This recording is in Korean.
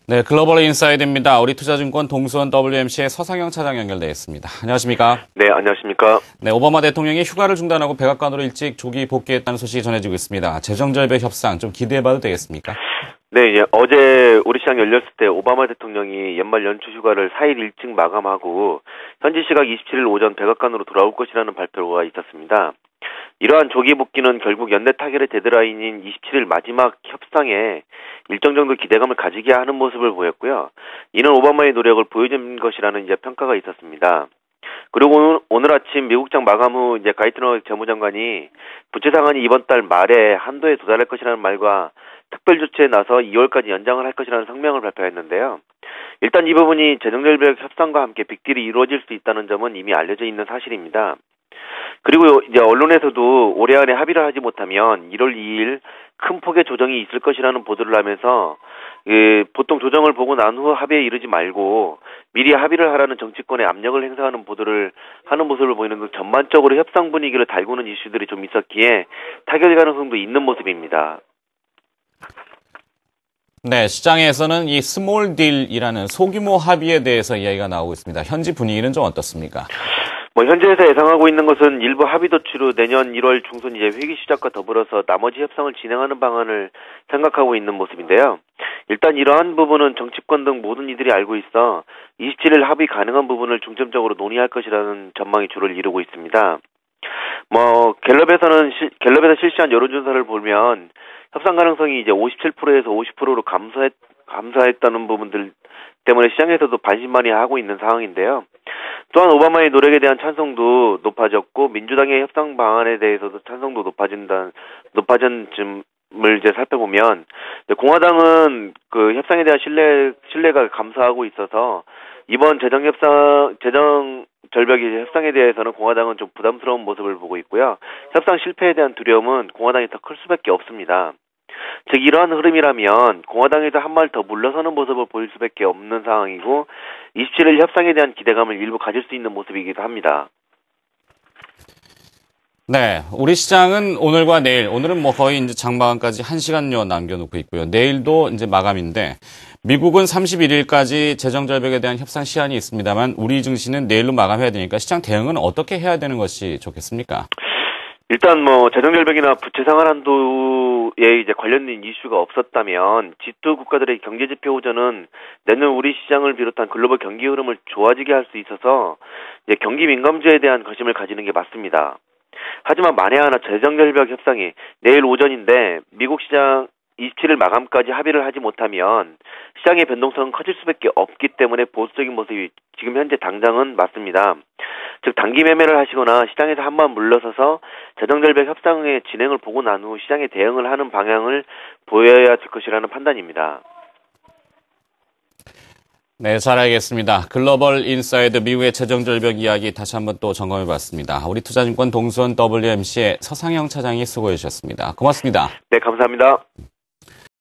네, 글로벌 인사이드입니다. 우리 투자증권 동수원 WMC의 서상영 차장 연결되어 있습니다. 안녕하십니까? 네, 안녕하십니까? 네, 오바마 대통령이 휴가를 중단하고 백악관으로 일찍 조기 복귀했다는 소식이 전해지고 있습니다. 재정절벽 협상 좀 기대해봐도 되겠습니까? 네, 어제 우리 시장 열렸을 때 오바마 대통령이 연말 연초 휴가를 4일 일찍 마감하고 현지 시각 27일 오전 백악관으로 돌아올 것이라는 발표가 있었습니다. 이러한 조기 복귀는 결국 연내 타결의 데드라인인 27일 마지막 협상에 일정 정도 기대감을 가지게 하는 모습을 보였고요. 이는 오바마의 노력을 보여준 것이라는 이제 평가가 있었습니다. 그리고 오늘 아침 미국장 마감 후 이제 가이트너 재무장관이 부채 상한이 이번 달 말에 한도에 도달할 것이라는 말과 특별 조치에 나서 2월까지 연장을 할 것이라는 성명을 발표했는데요. 일단 이 부분이 재정절벽 협상과 함께 빅딜이 이루어질 수 있다는 점은 이미 알려져 있는 사실입니다. 그리고 이제 언론에서도 올해 안에 합의를 하지 못하면 1월 2일 큰 폭의 조정이 있을 것이라는 보도를 하면서 보통 조정을 보고 난 후 합의에 이르지 말고 미리 합의를 하라는 정치권의 압력을 행사하는 보도를 하는 모습을 보이는 등 전반적으로 협상 분위기를 달구는 이슈들이 좀 있었기에 타결 가능성도 있는 모습입니다. 네, 시장에서는 이 스몰 딜이라는 소규모 합의에 대해서 이야기가 나오고 있습니다. 현지 분위기는 좀 어떻습니까? 현지에서 예상하고 있는 것은 일부 합의 도출 후 내년 1월 중순 이제 회기 시작과 더불어서 나머지 협상을 진행하는 방안을 생각하고 있는 모습인데요. 일단 이러한 부분은 정치권 등 모든 이들이 알고 있어 27일 합의 가능한 부분을 중점적으로 논의할 것이라는 전망이 주를 이루고 있습니다. 갤럽에서 실시한 여론조사를 보면 협상 가능성이 이제 57%에서 50%로 감소했다는 부분들 때문에 시장에서도 반신반의하고 있는 상황인데요. 또한 오바마의 노력에 대한 찬성도 높아졌고 민주당의 협상 방안에 대해서도 찬성도 높아진 점을 이제 살펴보면 공화당은 그 협상에 대한 신뢰가 감소하고 있어서 이번 재정 절벽의 협상에 대해서는 공화당은 좀 부담스러운 모습을 보고 있고요. 협상 실패에 대한 두려움은 공화당이 더 클 수밖에 없습니다. 즉 이러한 흐름이라면 공화당에도 한 발 더 물러서는 모습을 보일 수밖에 없는 상황이고 27일 협상에 대한 기대감을 일부 가질 수 있는 모습이기도 합니다. 네, 우리 시장은 오늘과 내일, 오늘은 거의 이제 장마감까지 1시간여 남겨놓고 있고요. 내일도 이제 마감인데 미국은 31일까지 재정절벽에 대한 협상 시한이 있습니다만 우리 증시는 내일로 마감해야 되니까 시장 대응은 어떻게 해야 되는 것이 좋겠습니까? 일단 재정절벽이나 부채 상한 한도에 이제 관련된 이슈가 없었다면 G2 국가들의 경제 지표 호전은 내년 우리 시장을 비롯한 글로벌 경기 흐름을 좋아지게 할 수 있어서 이제 경기 민감주에 대한 관심을 가지는 게 맞습니다. 하지만 만에 하나 재정절벽 협상이 내일 오전인데 미국 시장 27일 마감까지 합의를 하지 못하면 시장의 변동성은 커질 수밖에 없기 때문에 보수적인 모습이 지금 현재 당장은 맞습니다. 즉 단기 매매를 하시거나 시장에서 한번 물러서서 재정절벽 협상의 진행을 보고 난 후 시장에 대응을 하는 방향을 보여야 될 것이라는 판단입니다. 네, 잘 알겠습니다. 글로벌 인사이드 미국의 재정절벽 이야기 다시 한번 또 점검해봤습니다. 우리 투자증권 동수원 WMC의 서상영 차장이 수고해 주셨습니다. 고맙습니다. 네, 감사합니다.